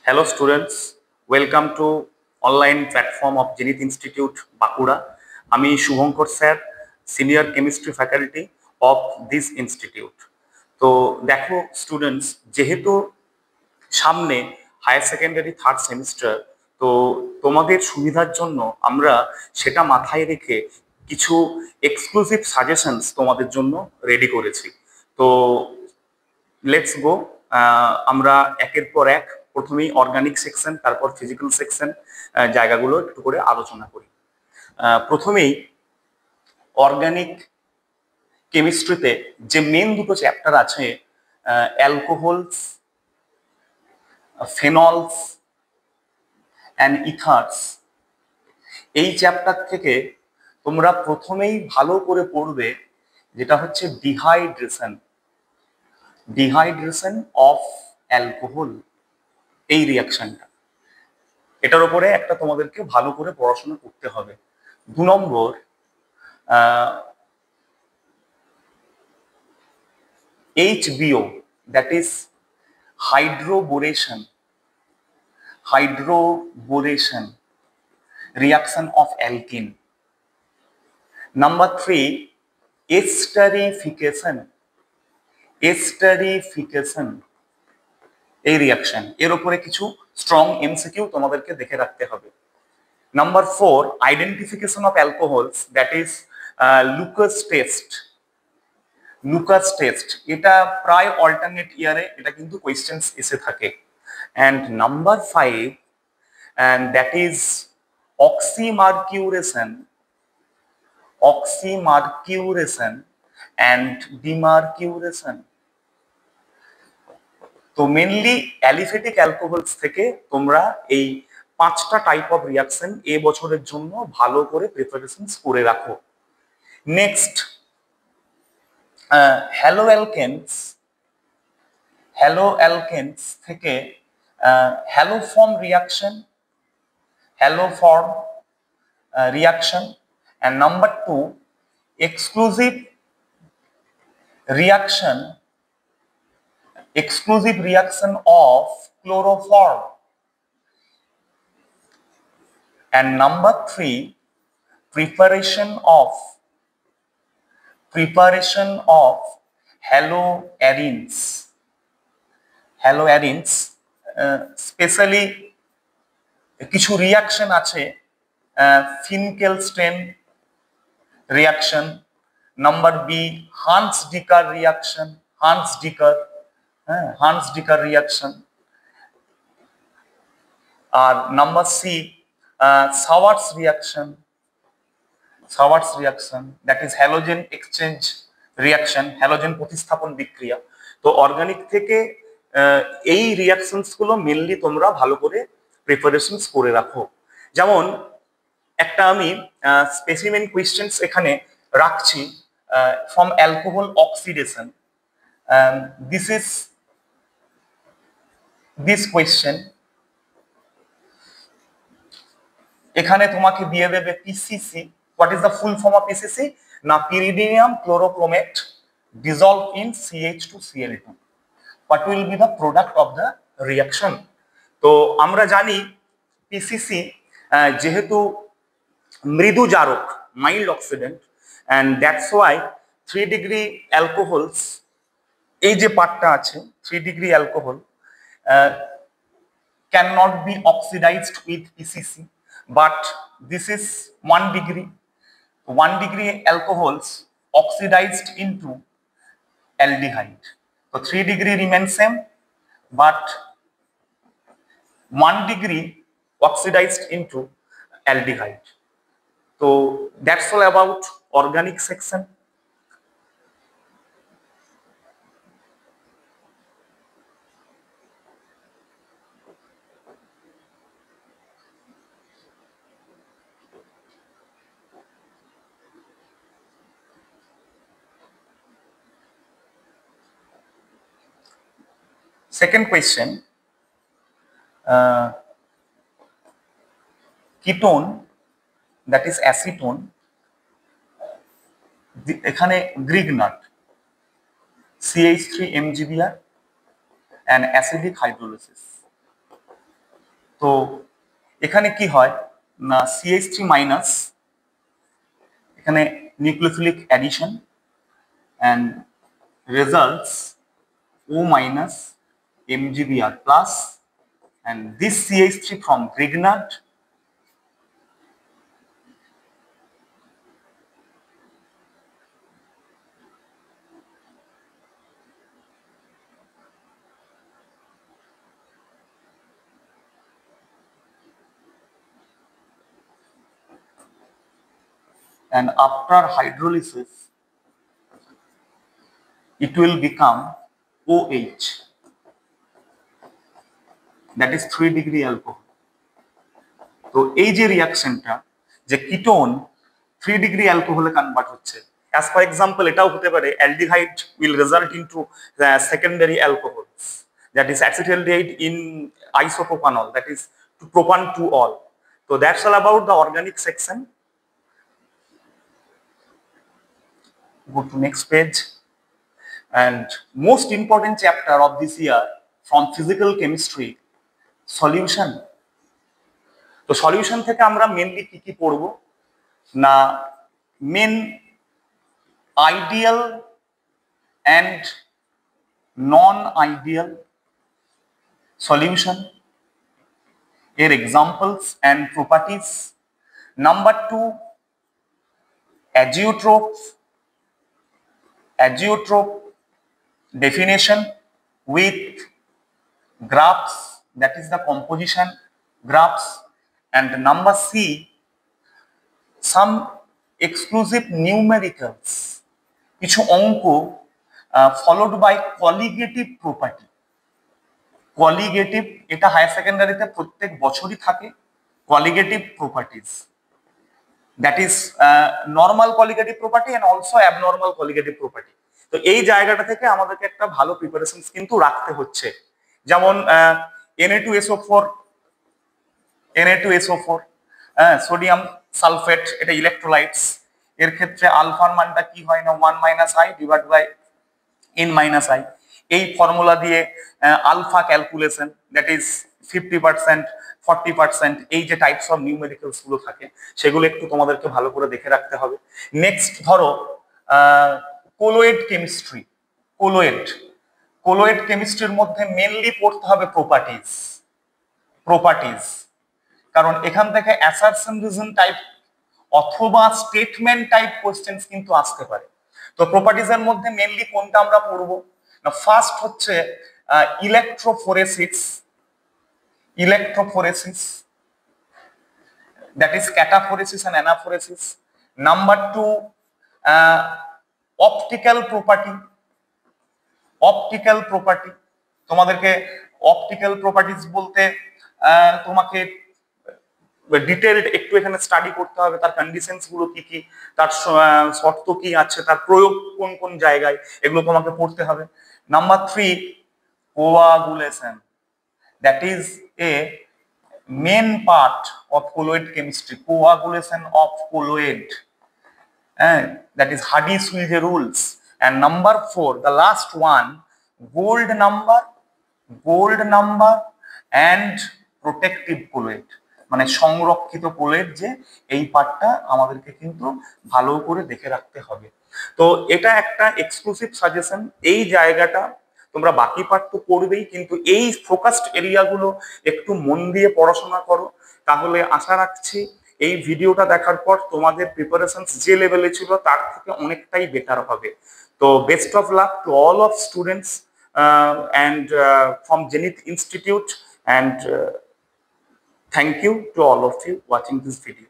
Hello students, welcome to online platform of Zenith Institute Bakura. আমি Shubhankar sir, senior chemistry faculty of this institute. তো দেখো students, যেহেতু সামনে higher secondary third semester, তো তোমাদের সুবিধার জন্য আমরা সেটা মাথায় রেখে কিছু এক্সক্লুসিভ সাজেশনস তোমাদের জন্য রেডি করেছি। তো লেটস গো, আমরা একের পর এক প্রথমেই অর্গানিক সেকশন, তারপর ফিজিক্যাল সেকশন জায়গাগুলো একটু করে আলোচনা করি। প্রথমেই অর্গানিক কেমিস্ট্রিতে যে মেন দুটো চ্যাপ্টার আছে, অ্যালকোহলস, ফেনলস অ্যান্ড ইথার্স, এই চ্যাপ্টার থেকে তোমরা প্রথমেই ভালো করে পড়বে যেটা হচ্ছে ডিহাইড্রেশন অফ অ্যালকোহল, এই রিয়াকশনটা। এটার উপরে একটা তোমাদেরকে ভালো করে পড়াশোনা করতে হবে। 2 নম্বর, HBO, that is hydroboration reaction of alkene. Number 3, esterification এই রিয়াকশন, এর উপরে কিছু স্ট্রং এমসিকিউ তোমাদেরকে দেখে রাখতে হবে। Number 4, identification of alcohols, that is Lucas test. এটা প্রায় অল্টারনেট ইয়ারে এটা কিন্তু কোয়েশ্চেন্স এসে থাকে। And number 5, and that is oxymercuration and demercuration. তো মেনলি অ্যালিফেটিক অ্যালকোহলস থেকে তোমরা এই 5টা টাইপ অফ রিয়াকশন এ বছরের জন্য ভালো করে প্রিপারেশনস করে রাখো। নেক্সট, হ্যালো অ্যালকেনস থেকে haloform reaction, and number 2, exclusive reaction of chloroform, and number 3, preparation of haloarenes, specially কিছু রিয়াকশন আছে, Finkelstein reaction, number B Hunsdiecker reaction, আর number C Swarts reaction, that is halogen exchange reaction, halogen প্রতিস্থাপন বিক্রিয়া। তো organic থেকে এই reactions গুলো mainly তোমরা ভালো করে প্রিপারেশনস করে রাখো। যেমন একটা আমি স্পেসিমেন কোয়েশ্চেন্স এখানে রাখছি from alcohol oxidation. This question এখানে তোমাকে দিয়ে দেবে PCC. What is the full form of PCC? না, pyridinium chlorochromate dissolved in CH2Cl2. What will be the product of the reaction? তো আমরা জানি পিসিসি যেহেতু মৃদু জারক, mild oxidant, and that's why 3 degree alcohols, এই যে পার্টটা আছে 3 degree alcohol cannot be oxidized with PCC, but this is 1 degree alcohols oxidized into aldehyde. So 3 degree remains same, but 1 degree oxidized into aldehyde. So that's all about organic section. Second question, ketone, that is acetone, এখানে Grignard, CH3 MgBr and acidic hydrolysis. তো এখানে কি হয় না CH3 minus, এখানে nucleophilic addition and results O minus MgBr plus, and this CH3 from Grignard and after hydrolysis it will become OH, that is 3 degree alcohol. তো এই যে রিঅ্যাকশনটা যে কিটোন 3 ডিগ্রি অ্যালকোহলে কনভার্ট হচ্ছে, অ্যাজ ফর এক্সাম্পল এটাও হতে পারে aldehyde will result into secondary alcohols, that is acetaldehyde in isopropanol, that is propan 2-ol. So that's all about the organic section. Go to next page. And most important chapter of this year from physical chemistry, solution. তো solution থেকে আমরা mainly কি কি পড়ব না, main ideal and non ideal solution, এর examples and properties. Number 2, azeotrope definition with graphs, that is the composition graphs. And number C, some exclusive numericals, কিছু অঙ্ক followed by colligative property. colligative এটা higher সেকেন্ডারিতে প্রত্যেক বছরই থাকে, colligative properties, that is normal colligative property and also abnormal colligative property. তো এই জায়গাটা থেকে আমাদেরকে একটা ভালো প্রিপারেশন কিন্তু রাখতে হচ্ছে। যেমন Na2SO4 সোডিয়াম সালফেট, এটা ইলেকট্রোলাইটস, এর ক্ষেত্রে আলফার মানটা কি হয় না 1 - i divide by n - i। এই ফর্মুলা দিয়ে আলফা ক্যালকুলেশন, দ্যাট ইজ 50%, 40%, এই যে টাইপস অফ নিউমেরিক্যালস গুলো থাকে সেগুলো একটু তোমাদেরকে ভালো করে দেখে রাখতে হবে। নেক্সট ধরো কোলোয়েড কেমিস্ট্রি, কোলোয়েড কেমিস্ট্রির মধ্যে মেনলি পড়তে হবে প্রপার্টিজ, কারণ এখান থেকে অ্যাসারশন রিজন টাইপ অথবা স্টেটমেন্ট টাইপ কোশ্চেন্স কিন্তু আসতে পারে। তো প্রপার্টিজের মধ্যে মেনলি কোনটা আমরা পড়বো না, ফার্স্ট হচ্ছে electrophoresis, that is cataphoresis and anaphoresis. Number 2, optical property, তোমাদেরকে অপটিক্যাল প্রপার্টিজ বলতে তোমাকে ডিটেইলড একটু এখানে স্টাডি করতে হবে, তার কন্ডিশনস গুলো কি কি, তার শর্ত কি আছে, তার প্রয়োগ কোন কোন জায়গায়, এগুলো তোমাকে পড়তে হবে। Number 3, coagulation, that is a main part of colloid chemistry, coagulation of colloid, that is Hardy-Schulze rules. And number 4, the last one, gold number and protective colloid, মানে সংরক্ষিত কোলয়েড, যে এই পার্টটা আমাদেরকে কিন্তু ভালো করে দেখে রাখতে হবে। তো এটা একটা এক্সক্লুসিভ সাজেশন, এই জায়গাটা তোমরা বাকি পার্ট তো করবেই, কিন্তু এই ফোকাসড এরিয়াগুলো একটু মন দিয়ে পড়াশোনা করো, তাহলে আশা রাখছি এই ভিডিওটা দেখার পর তোমাদের প্রিপারেশন যে লেভেলে ছিল তার থেকে অনেকটাই বেটার হবে। তো best of luck to all of students and from Zenith Institute, and thank you to all of you watching this video.